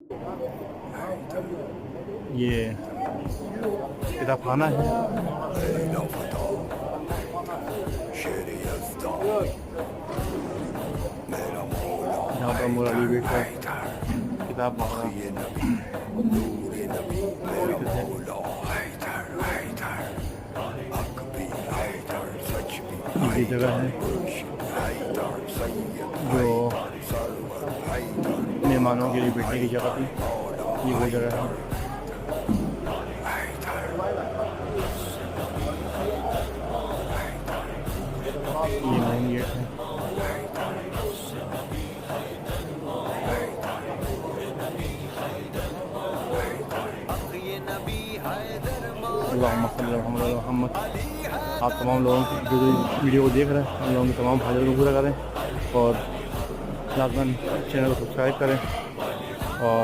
ये किताबखाना है। यहाँ पर मोला अली बैठ कर किताब पढ़ रहा। ये जगह है जो मेहमानों के लिए बैठने की जगह थी। ये वो जगह है। ये मेन गेट है। मोहम्मद। आप तमाम लोगों की जो वीडियो को देख रहे हैं उन लोगों के तमाम हाजिर को पूरा करें और लाजमन चैनल को सब्सक्राइब करें और